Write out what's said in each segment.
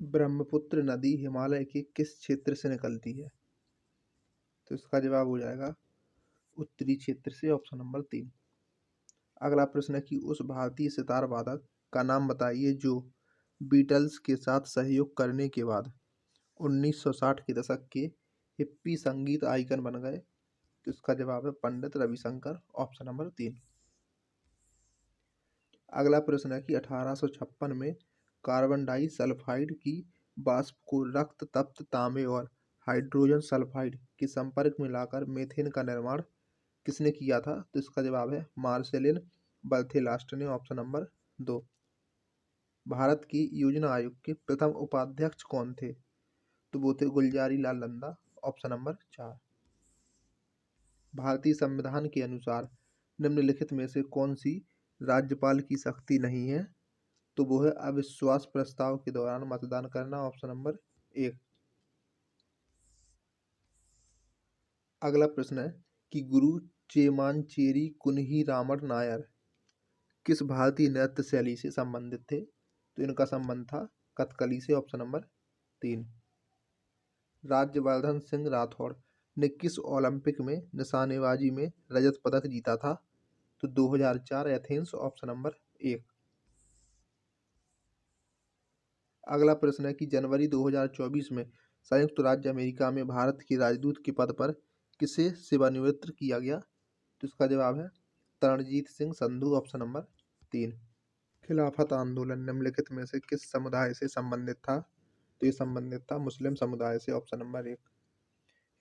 ब्रह्मपुत्र नदी हिमालय के किस क्षेत्र से निकलती है? तो इसका जवाब हो जाएगा उत्तरी क्षेत्र से, ऑप्शन नंबर 3। अगला प्रश्न है कि उस भारतीय सितार वादक का नाम बताइए जो बीटल्स के साथ सहयोग करने के बाद 1960 के दशक के हिप्पी संगीत आइकन बन गए। तो इसका जवाब है पंडित रविशंकर, ऑप्शन नंबर 3। अगला प्रश्न है कि 1856 में कार्बन डाई सल्फाइड की वाष्प को रक्त तप्त तांबे और हाइड्रोजन सल्फाइड के संपर्क में लाकर मीथेन का निर्माण किसने किया था? तो इसका जवाब है मार्सेलिन बर्थेलास्ट ने, ऑप्शन नंबर 2। भारत की योजना आयोग के प्रथम उपाध्यक्ष कौन थे? तो वो थे गुलजारी लाल नंदा, ऑप्शन नंबर 4। भारतीय संविधान के अनुसार निम्नलिखित में से कौन सी राज्यपाल की शक्ति नहीं है? तो वो है अविश्वास प्रस्ताव के दौरान मतदान करना, ऑप्शन नंबर 1। अगला प्रश्न है कि गुरु चेमांचेरी कुन्ही रामन नायर किस भारतीय नृत्य शैली से संबंधित थे? तो इनका संबंध था कथकली से, ऑप्शन नंबर 3। राज्यवर्धन सिंह राठौड़ ने किस ओलंपिक में निशानेबाजी में रजत पदक जीता था? तो 2004 एथेंस, ऑप्शन नंबर 1। अगला प्रश्न है कि जनवरी 2024 में संयुक्त राज्य अमेरिका में भारत के राजदूत के पद पर किसे सेवानिवृत्त किया गया? तो इसका जवाब है तरणजीत सिंह संधू, ऑप्शन नंबर 3। खिलाफत आंदोलन निम्नलिखित में से किस समुदाय से संबंधित था? तो ये संबंधित था मुस्लिम समुदाय से, ऑप्शन नंबर 1।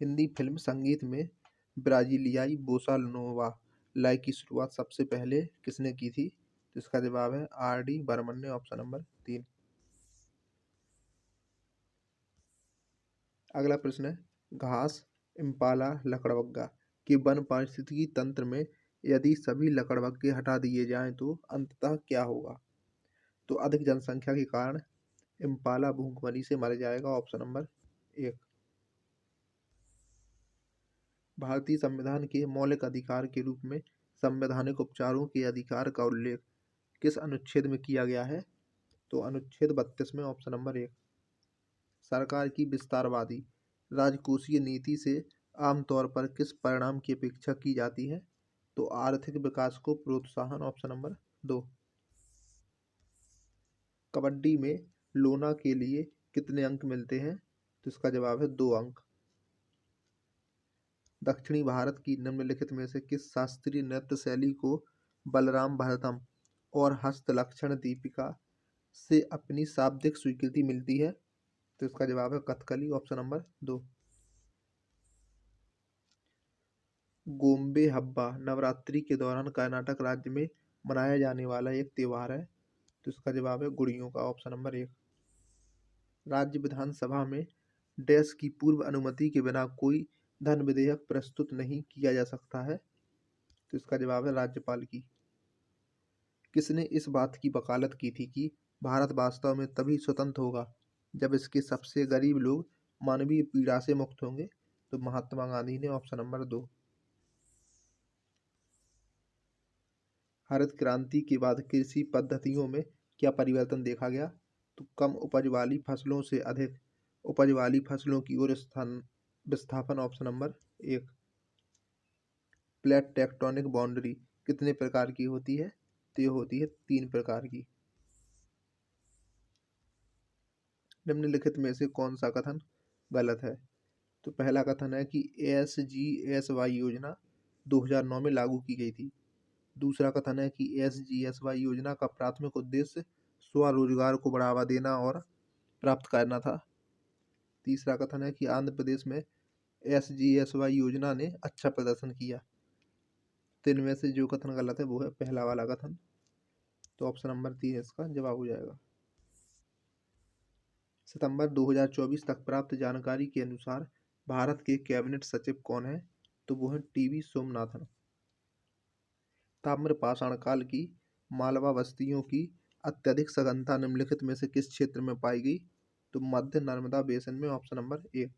हिंदी फिल्म संगीत में ब्राजीलियाई बोसा नोवा लय की शुरुआत सबसे पहले किसने की थी? तो इसका जवाब है R.D. बर्मन ने, ऑप्शन नंबर 3। अगला प्रश्न है घास, इम्पाला, लकड़बग्गा के वन पारिस्थितिकी तंत्र में यदि सभी लकड़बग्गे हटा दिए जाएं तो अंततः क्या होगा? तो अधिक जनसंख्या के कारण इम्पाला भूखमरी से मर जाएगा, ऑप्शन नंबर 1। भारतीय संविधान के मौलिक अधिकार के रूप में संवैधानिक उपचारों के अधिकार का उल्लेख किस अनुच्छेद में किया गया है? तो अनुच्छेद 32 में, ऑप्शन नंबर 1। सरकार की विस्तारवादी राजकोषीय नीति से आमतौर पर किस परिणाम की अपेक्षा की जाती है? तो आर्थिक विकास को प्रोत्साहन, ऑप्शन नंबर 2। कबड्डी में लोना के लिए कितने अंक मिलते हैं? तो इसका जवाब है 2 अंक। दक्षिणी भारत की निम्नलिखित में से किस शास्त्रीय नृत्य शैली को बलराम भरतम और हस्तलक्षण दीपिका से अपनी शाब्दिक स्वीकृति मिलती है? तो इसका जवाब है कथकली, ऑप्शन नंबर 2। गोम्बे हब्बा नवरात्रि के दौरान कर्नाटक राज्य में मनाया जाने वाला एक त्योहार है। तो इसका जवाब है गुड़ियों का, ऑप्शन नंबर 1। राज्य विधानसभा में डैश की पूर्व अनुमति के बिना कोई धन विधेयक प्रस्तुत नहीं किया जा सकता है? तो इसका जवाब है राज्यपाल की। किसने इस बात की वकालत की थी कि भारत वास्तव में तभी स्वतंत्र होगा जब इसके सबसे गरीब लोग मानवीय पीड़ा से मुक्त होंगे? तो महात्मा गांधी ने, ऑप्शन नंबर 2। हरित क्रांति के बाद कृषि पद्धतियों में क्या परिवर्तन देखा गया? तो कम उपज वाली फसलों से अधिक उपज वाली फसलों की ओर विस्थापन, option number 1। Plate tectonic boundary कितने प्रकार की होती है? तो ये होती है 3 प्रकार की। निम्नलिखित में से कौन सा कथन गलत है? तो पहला कथन है कि SGSY योजना 2009 में लागू की गई थी। दूसरा कथन है कि SGSY योजना का प्राथमिक उद्देश्य स्वरोजगार को बढ़ावा देना और प्राप्त करना था। तीसरा कथन है कि आंध्र प्रदेश में SGSY योजना ने अच्छा प्रदर्शन किया। तो इनमें से जो कथन गलत है वो है पहला वाला कथन। तो ऑप्शन नंबर 3 इसका जवाब हो जाएगा। सितंबर 2024 तक प्राप्त जानकारी के अनुसार भारत के कैबिनेट सचिव कौन है? तो वो है TB सोमनाथन। ताम्रपाषाण काल की मालवा बस्तियों की अत्यधिक सघनता निम्नलिखित में से किस क्षेत्र में पाई गई? तो मध्य नर्मदा बेसिन में, ऑप्शन नंबर 1।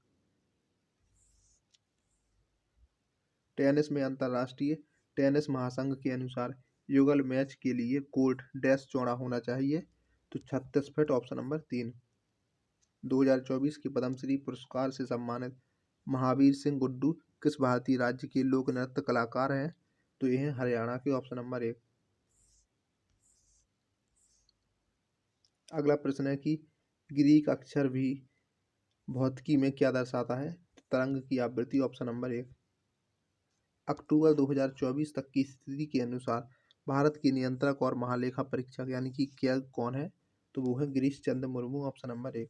टेनिस में अंतरराष्ट्रीय टेनिस महासंघ के अनुसार युगल मैच के लिए कोर्ट डैश चौड़ा होना चाहिए? तो 36 फीट, ऑप्शन नंबर 3। 2024 के पद्मश्री पुरस्कार से सम्मानित महावीर सिंह गुड्डू किस भारतीय राज्य के लोक नृत्य कलाकार हैं? तो ये हैं हरियाणा के, ऑप्शन नंबर 1। अगला प्रश्न है कि ग्रीक अक्षर भी भौतिकी में क्या दर्शाता है? तरंग की आवृत्ति, ऑप्शन नंबर 1। अक्टूबर 2024 तक की स्थिति के अनुसार भारत के नियंत्रक और महालेखा परीक्षक यानी कि क्या कौन है? तो वो है गिरीश चंद्र मुर्मू, ऑप्शन नंबर 1।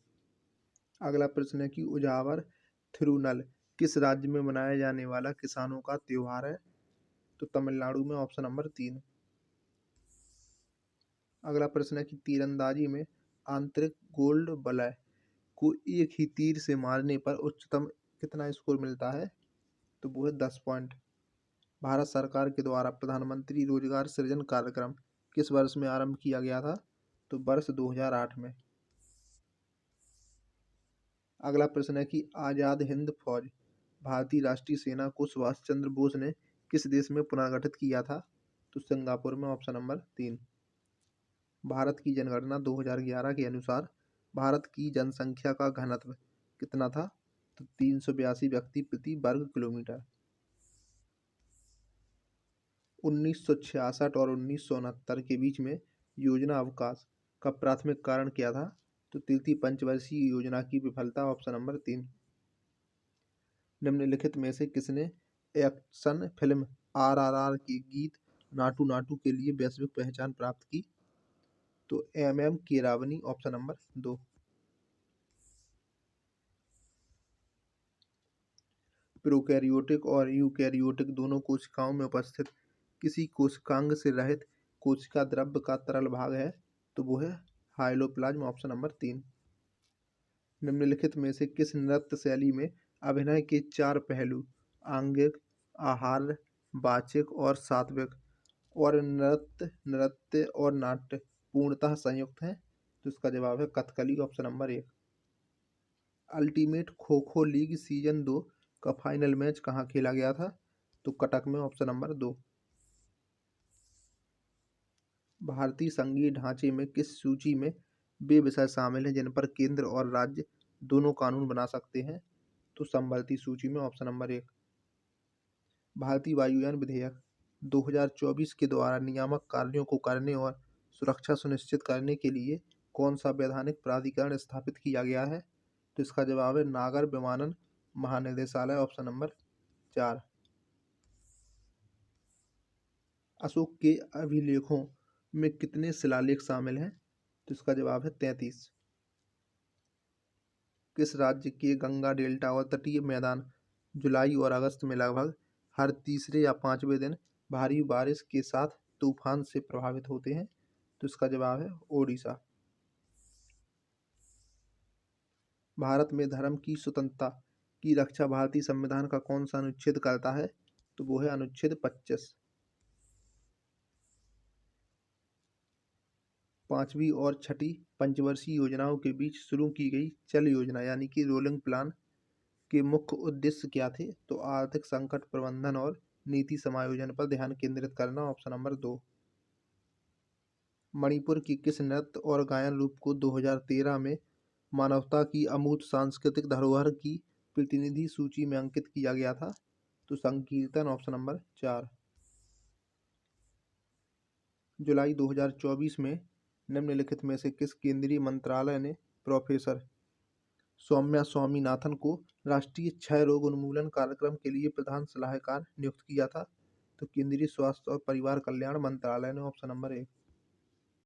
अगला प्रश्न है कि उजावर थिरुनल किस राज्य में मनाया जाने वाला किसानों का त्योहार है? तो तमिलनाडु में, ऑप्शन नंबर 3। अगला प्रश्न है कि तीरंदाजी में आंतरिक गोल्ड वलय को एक ही तीर से मारने पर उच्चतम कितना स्कोर मिलता है? तो वो है 10 पॉइंट। भारत सरकार के द्वारा प्रधानमंत्री रोजगार सृजन कार्यक्रम किस वर्ष में आरंभ किया गया था? तो वर्ष 2008 में। अगला प्रश्न है कि आजाद हिंद फौज भारतीय राष्ट्रीय सेना को सुभाष चंद्र बोस ने किस देश में पुनर्गठित किया था? तो सिंगापुर में, ऑप्शन नंबर 3। भारत की जनगणना 2011 के अनुसार भारत की जनसंख्या का घनत्व कितना था? तो 382 व्यक्ति प्रति वर्ग किलोमीटर। 1966 और 1969 के बीच में योजना अवकाश का प्राथमिक कारण क्या था? तो तृतीय पंचवर्षीय योजना की विफलता, ऑप्शन नंबर 3। निम्नलिखित में से किसने एक्शन फिल्म आरआरआर के गीत नाटू नाटू के लिए वैश्विक पहचान प्राप्त की? तो M Keeravani, option number 2। Prokaryotic और यूकैरियोटिक दोनों कोशिकाओं में उपस्थित किसी कोशिकांग से रहित कोशिका द्रव्य का तरल भाग है? तो वो है हाइलोप्लाज्म, ऑप्शन नंबर 3। निम्नलिखित में से किस नृत्य शैली में अभिनय के 4 पहलू आंगिक, आहार, वाचिक और सात्विक और नृत्य नृत्य और नाट्य पूर्णतः संयुक्त हैं? तो इसका जवाब है Kathakali, option number 1। Ultimate kho kho league season 2 का फाइनल मैच कहाँ खेला गया था? तो कटक में, ऑप्शन नंबर 2। भारतीय संघीय ढांचे में किस सूची में वे विषय शामिल हैं जिन पर केंद्र और राज्य दोनों कानून बना सकते हैं? तो संबलती सूची में, ऑप्शन नंबर 1। भारतीय वायुयान विधेयक 2024 के द्वारा नियामक कार्यों को करने और सुरक्षा सुनिश्चित करने के लिए कौन सा वैधानिक प्राधिकरण स्थापित किया गया है? तो इसका जवाब है नागर विमानन महानिदेशालय, ऑप्शन नंबर 4। अशोक के अभिलेखों में कितने शिलालेख शामिल हैं? तो इसका जवाब है 33। किस राज्य के गंगा डेल्टा और तटीय मैदान जुलाई और अगस्त में लगभग हर तीसरे या 5वें दिन भारी बारिश के साथ तूफान से प्रभावित होते हैं? तो इसका जवाब है ओडिशा। भारत में धर्म की स्वतंत्रता की रक्षा भारतीय संविधान का कौन सा अनुच्छेद करता है? तो वो है अनुच्छेद 25। 5वीं और 6ठी पंचवर्षीय योजनाओं के बीच शुरू की गई चल योजना यानी कि रोलिंग प्लान के मुख्य उद्देश्य क्या थे? तो आर्थिक संकट प्रबंधन और नीति समायोजन पर ध्यान केंद्रित करना, ऑप्शन नंबर 2। मणिपुर की किस नृत्य और गायन रूप को 2013 में मानवता की अमूर्त सांस्कृतिक धरोहर की प्रतिनिधि सूची में अंकित किया गया था? तो संकीर्तन, ऑप्शन नंबर 4। जुलाई 2024 में निम्नलिखित में से किस केंद्रीय मंत्रालय ने प्रोफेसर सौम्या स्वामीनाथन को राष्ट्रीय क्षय रोग उन्मूलन कार्यक्रम के लिए प्रधान सलाहकार नियुक्त किया था? तो केंद्रीय स्वास्थ्य और परिवार कल्याण मंत्रालय ने, ऑप्शन नंबर 1।